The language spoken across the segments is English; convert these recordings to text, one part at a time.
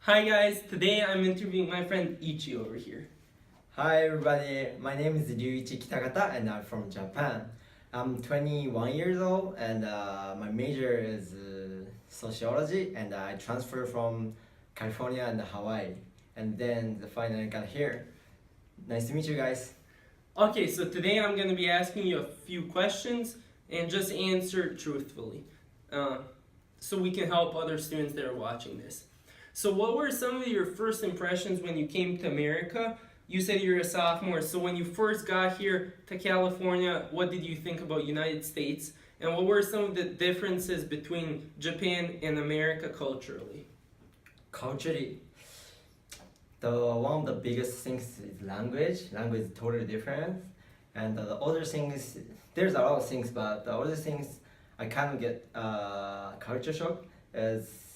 Hi guys, today I'm interviewing my friend Ichi over here. Hi everybody, my name is Ichi and I'm from Japan. I'm 21 years old and my major is sociology and I transferred from California and Hawaii and then finally got here. Nice to meet you guys. Okay, so today I'm going to be asking you a few questions and just answer truthfully so we can help other students that are watching this. So what were some of your first impressions when you came to America? You said you're a sophomore, so when you first got here to California, what did you think about United States? And what were some of the differences between Japan and America culturally? Culturally, one of the biggest things is language. Language is totally different. And the other things, there's a lot of things, but the other things I kind of get culture shock is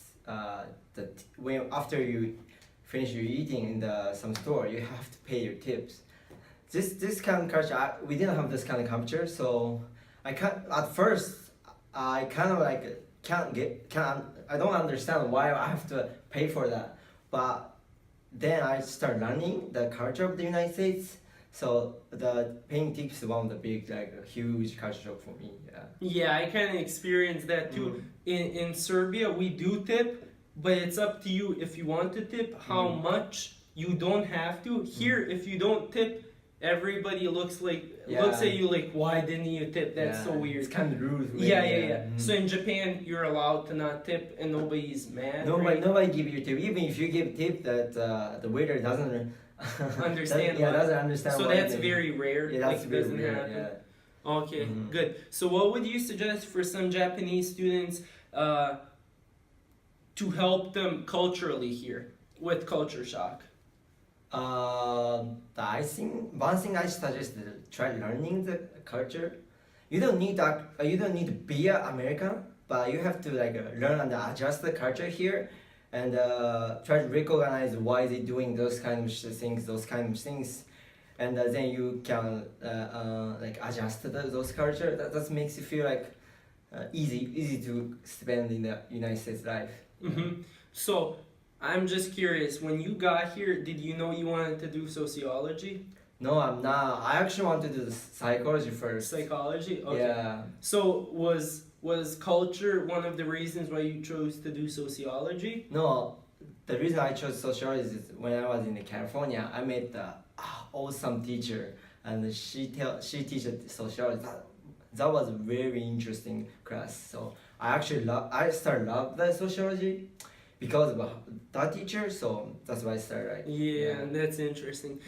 that when after you finish your eating in some store, you have to pay your tips. This kind of culture, we didn't have this kind of culture, so I can't. At first, I kind of like I don't understand why I have to pay for that, but then I start learning the culture of the United States. So the paying tips is one of the big huge culture shock for me. Yeah. Yeah, I kind of experienced that too. In Serbia, we do tip, but it's up to you if you want to tip, how much. You don't have to. Here, if you don't tip, everybody looks at you like, why didn't you tip? That's so weird. It's kind of rude. Yeah. So in Japan, you're allowed to not tip, and nobody's mad. Nobody give you tip. Even if you give tip, that the waiter doesn't understand. doesn't understand. So that's very rare. Yeah, that's very doesn't rare. happen. Yeah. Okay, good. So what would you suggest for some Japanese students to help them culturally here with culture shock? I think one thing I suggest is try learning the culture. You don't need to be an American, but you have to learn and adjust the culture here, and try to recognize why they doing those kind of things, and then you can adjust to those culture. That makes you feel easy to spend in the United States life. So I'm just curious, when you got here, did you know you wanted to do sociology? No, I'm not. I actually want to do the psychology first. Psychology? Okay. Yeah. So was culture one of the reasons why you chose to do sociology? No, the reason I chose sociology is when I was in California, I met the awesome teacher, and she teaches sociology. That was a very interesting class. So I started love the sociology because of that teacher. So that's why I started. Yeah, that's interesting.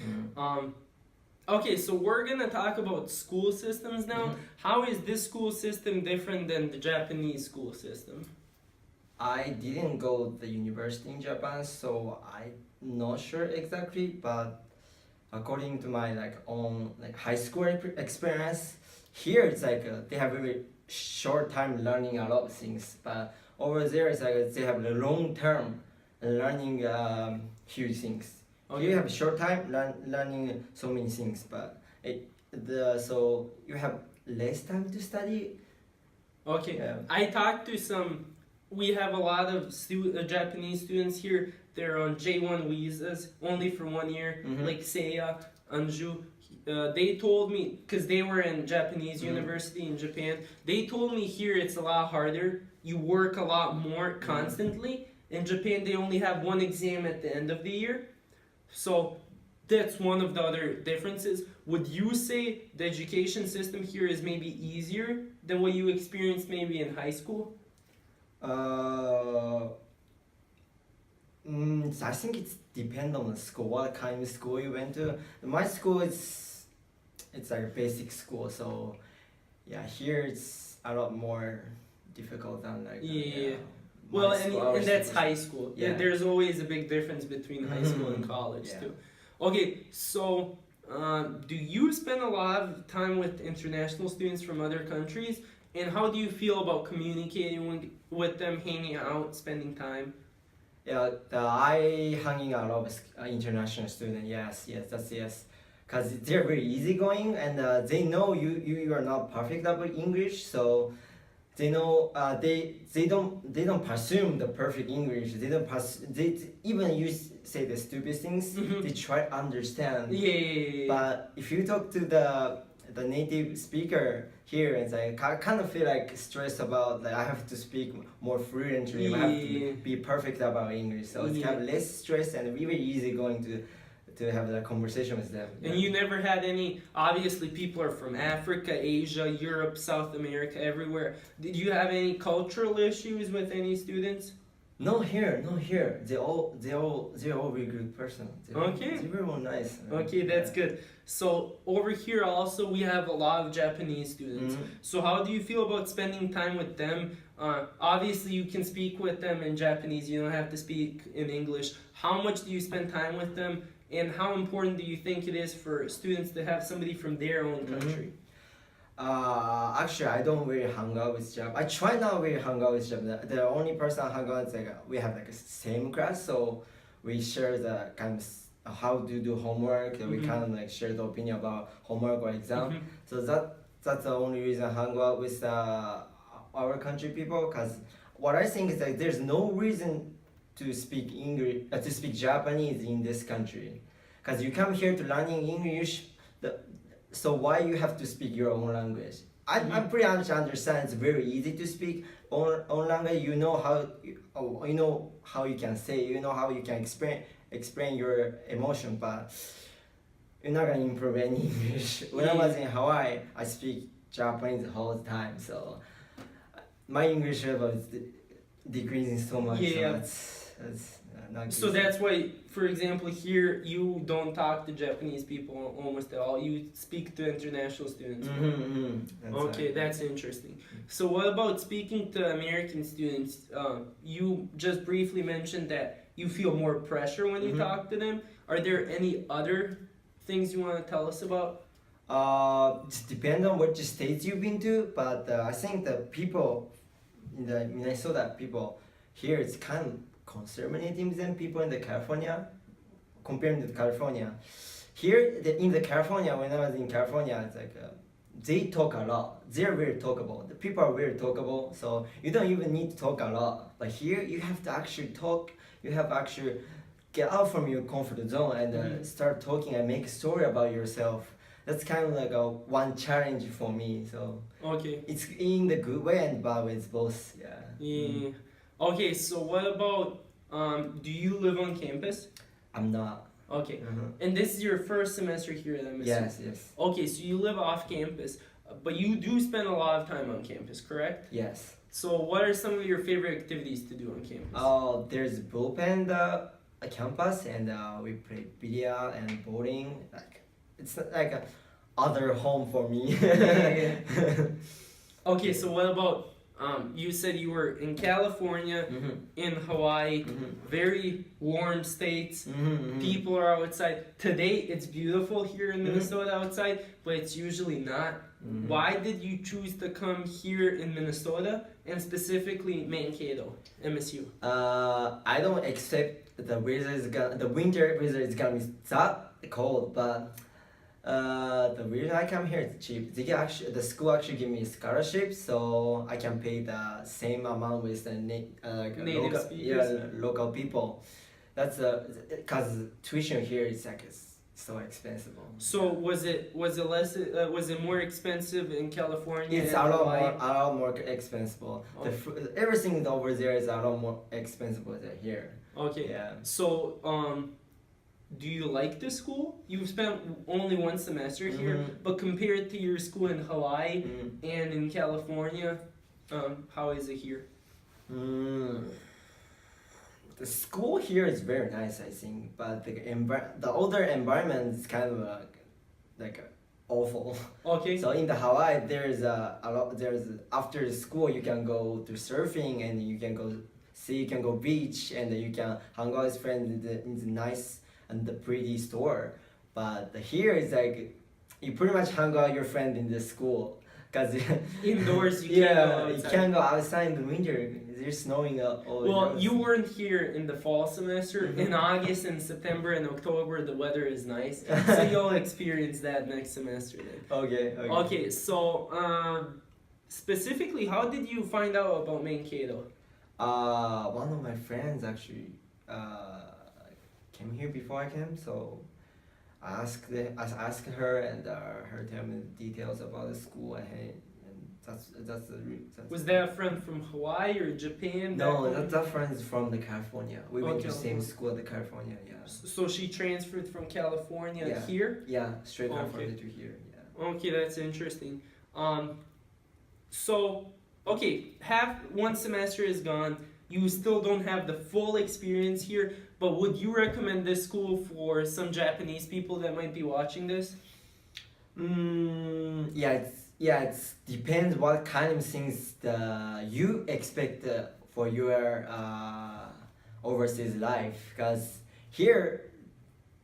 Okay, so we're gonna talk about school systems now. How is this school system different than the Japanese school system? I didn't go to the university in Japan, so I'm not sure exactly. But according to my own high school experience, here it's they have very short time learning a lot of things. But over there it's they have the long term learning huge things. Okay. You have short time learning so many things, but so you have less time to study. Okay, Yeah. I talked to some. We have a lot of Japanese students here. They're on J1 visas only for 1 year, like Seiya, Anju. They told me, because they were in Japanese university in Japan, they told me here it's a lot harder. You work a lot more constantly. In Japan, they only have one exam at the end of the year. So that's one of the other differences. Would you say the education system here is maybe easier than what you experienced maybe in high school? I think it depends on the school, what kind of school you went to. My school it's like a basic school, so yeah, here it's a lot more difficult than Well, and that's high school. Yeah. There's always a big difference between high school and college too. Okay, so do you spend a lot of time with international students from other countries? And how do you feel about communicating with them, hanging out, spending time? Yeah, I hanging out with international students. Yes, because they're very easygoing and they know you are not perfect about English, so they know they don't presume the perfect English. They don't even you say the stupid things. They try to understand. Yeah. But if you talk to the native speaker here, it's like I kind of feel like stressed about like I have to speak more fluently. I have to be perfect about English, so it's kind of less stress and really easy going to have a conversation with them. And you never had any, obviously people are from Africa, Asia, Europe, South America, everywhere. Did you have any cultural issues with any students? No here. They're all really good person. Okay. They're all nice. Okay, that's good. So over here also we have a lot of Japanese students. So how do you feel about spending time with them? Obviously you can speak with them in Japanese, you don't have to speak in English. How much do you spend time with them? And how important do you think it is for students to have somebody from their own country? Actually, I don't really hang out with Jap. I try not really hang out with Jap. The only person I hang out is like we have like a same class, so we share the kind of how to do homework. And we kind of like share the opinion about homework or exam. So that's the only reason I hang out with our country people. Cause what I think is like there's no reason to speak English, to speak Japanese in this country, because you come here to learning English. So why you have to speak your own language? I'm pretty much understand it's very easy to speak own language. You know how you can say, you know how you can explain your emotion, but you're not gonna improve any English. When I was in Hawaii, I speak Japanese the whole time, so my English level is decreasing so much. Yeah. So that's not good. So that's why, for example, here you don't talk to Japanese people almost at all. You speak to international students. Okay, that's interesting. So what about speaking to American students? You just briefly mentioned that you feel more pressure when you talk to them. Are there any other things you want to tell us about? Just depend on which states you've been to, but I think the people in the Minnesota people here, it's kind of conservative than people in the California, comparing to California. Here in the California, when I was in California, it's like they talk a lot. They're very talkable. The people are very talkable, so you don't even need to talk a lot. But here, you have to actually talk. You have to actually get out from your comfort zone and start talking and make a story about yourself. That's kind of like one challenge for me. So it's in the good way and bad way. It's both. Yeah. Okay, so what about, do you live on campus? I'm not. Okay, and this is your first semester here at MSU? Yes. Okay, so you live off campus, but you do spend a lot of time on campus, correct? Yes. So what are some of your favorite activities to do on campus? There's bullpen campus, and we play billiard and bowling. Like it's like a other home for me. Okay, so what about you said you were in California, in Hawaii, very warm states. People are outside. Today it's beautiful here in Minnesota outside, but it's usually not. Why did you choose to come here in Minnesota and specifically Mankato, MSU? I don't accept the winter weather is gonna be that cold, but the reason I come here is cheap. The school actually give me a scholarship, so I can pay the same amount with the native speakers. Local people. That's cause tuition here is like so expensive. So was it more expensive in California? It's a lot more expensive. Everything over there is a lot more expensive than here. Okay. Yeah. So do you like the school? You've spent only one semester here, but compared to your school in Hawaii and in California, how is it here? The school here is very nice, I think, but the other environment is kind of like awful. Okay. So in the Hawaii, there's a lot. There's after school you can go to surfing and you can go beach and you can hang out with friends in the nice and the pretty store. But here is like you pretty much hang out with your friend in the school. Cause indoors you can't go outside. You can't go outside in the winter. There's snowing all Well, you weren't here in the fall semester. In August and September and October, the weather is nice, so you'll experience that next semester then. Okay. Okay, so specifically, how did you find out about Mankato? One of my friends actually came here before I came, so I asked her, and her tell me the details about the school, and that's the Was that a friend from Hawaii or Japan? no, back home? that friend is from the California. We went to the same California. school at the California. Yeah. So she transferred from California Yeah. here? Yeah, straight Okay. California to here. Yeah. Okay, that's interesting. So, okay, one semester is gone. You still don't have the full experience here, but would you recommend this school for some Japanese people that might be watching this? It's depends what kind of things you expect for your overseas life. Because here,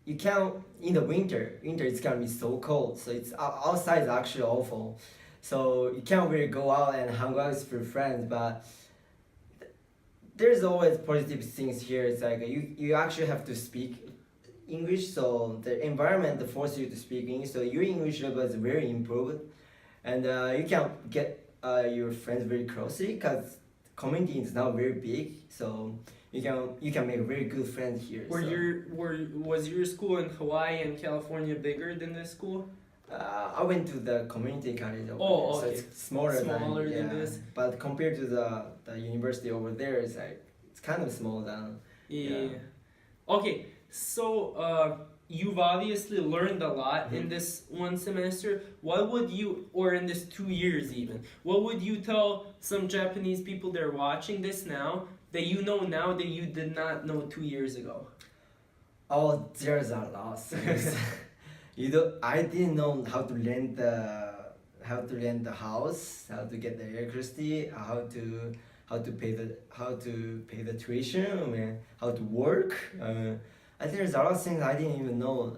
you can't in the winter. Winter it's gonna be so cold, so it's outside is actually awful. So you can't really go out and hang out with your friends, but there's always positive things here. It's like you actually have to speak English, so the environment forces you to speak English, so your English level is very improved, and you can get your friends very closely because community is now very big, so you can make very good friends here. Was your school in Hawaii and California bigger than this school? I went to the community college over Oh, there, okay. so it's smaller Than yeah. this. But compared to the university over there, it's kind of small down. Yeah. Okay, so you've obviously learned a lot in this one semester. What would you, or in this 2 years even, what would you tell some Japanese people that are watching this now that you know now that you did not know 2 years ago? Oh, there's a lot of things. I didn't know how to rent the house, how to get the electricity, how to pay the tuition, I mean, how to work. I think there's a lot of things I didn't even know.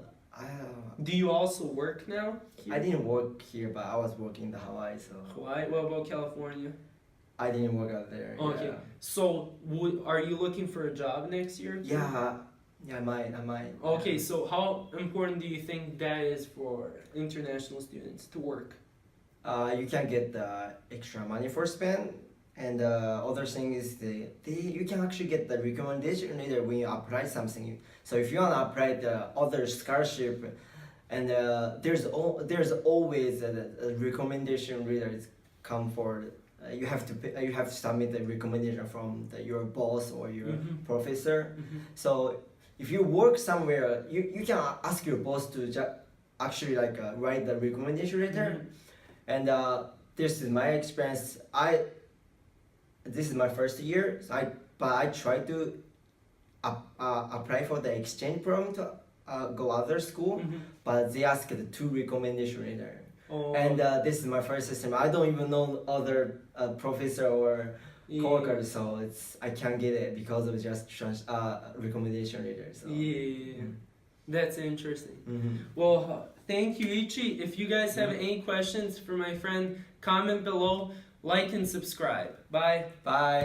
Do you also work now? Here? I didn't work here, but I was working in Hawaii, so. Hawaii? What about California? I didn't work out there. Okay. Yeah. So, are you looking for a job next year? Yeah, I might. Okay, so how important do you think that is for international students to work? You can get the extra money for spend, and other thing is you can actually get the recommendation letter when you apply something. So if you want to apply the other scholarship, and there's always a recommendation letter come for. You have to submit the recommendation from your boss or your professor. So if you work somewhere, you can ask your boss to actually write the recommendation letter. And this is my experience. This is my first year, so I tried to apply for the exchange program to go other school, but they asked the 2 recommendation letter. Oh. And this is my first system. I don't even know other professor or coworkers, so I can't get it because of just recommendation letter. So. Yeah, that's interesting. Mm-hmm. Well, thank you, Ichi. If you guys have any questions for my friend, comment below, like and subscribe. Bye. Bye.